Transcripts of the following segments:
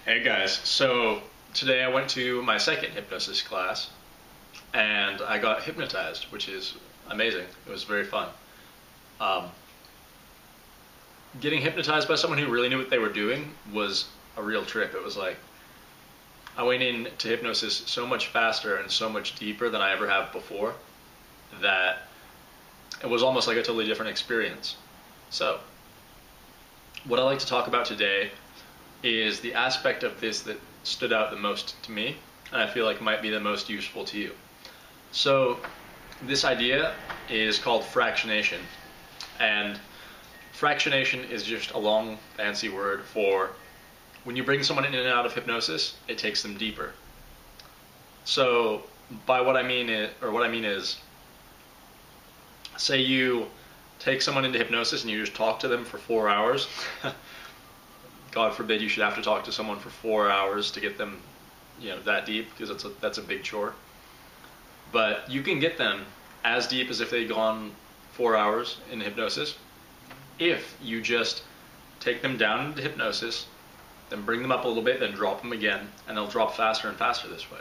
Hey guys, so today I went to my second hypnosis class and I got hypnotized, which is amazing. It was very fun. Um, Getting hypnotized by someone who really knew what they were doing was a real trip. It was like I went into hypnosis so much faster and so much deeper than I ever have before that it was almost like a totally different experience. So, what I like to talk about today is the aspect of this that stood out the most to me, and I feel like might be the most useful to you. So this idea is called fractionation, and fractionation is just a long fancy word for when you bring someone in and out of hypnosis, it takes them deeper. So by what I mean is, say you take someone into hypnosis and you just talk to them for 4 hours. God forbid you should have to talk to someone for 4 hours to get them, that deep, because that's a big chore. But you can get them as deep as if they'd gone 4 hours in hypnosis if you just take them down into hypnosis, then bring them up a little bit, then drop them again, and they'll drop faster and faster this way.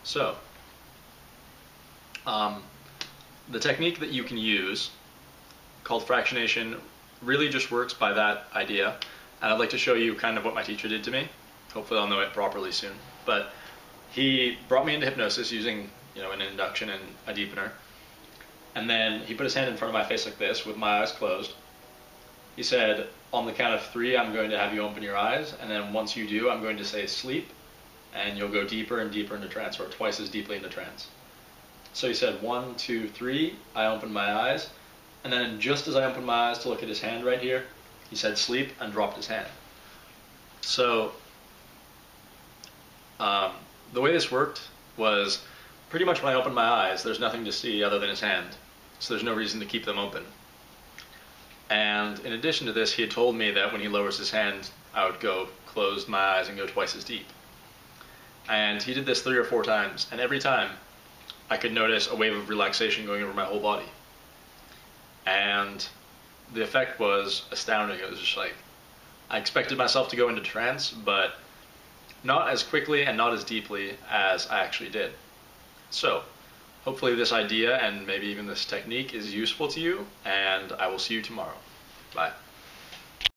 So, the technique that you can use, called fractionation, really just works by that idea. And I'd like to show you kind of what my teacher did to me. Hopefully I'll know it properly soon. But he brought me into hypnosis using, an induction and a deepener. And then he put his hand in front of my face like this with my eyes closed. He said, on the count of 3, I'm going to have you open your eyes. And then once you do, I'm going to say sleep. And you'll go deeper and deeper into trance, or twice as deeply into trance. So he said 1, 2, 3, I opened my eyes. And then just as I opened my eyes to look at his hand right here, he said sleep and dropped his hand. So the way this worked was pretty much when I opened my eyes, there's nothing to see other than his hand. So there's no reason to keep them open. And in addition to this, he had told me that when he lowers his hand, I would go close my eyes and go twice as deep. And he did this 3 or 4 times, and every time I could notice a wave of relaxation going over my whole body. And the effect was astounding. It was just like, I expected myself to go into trance, but not as quickly and not as deeply as I actually did. So, hopefully this idea and maybe even this technique is useful to you, and I will see you tomorrow. Bye.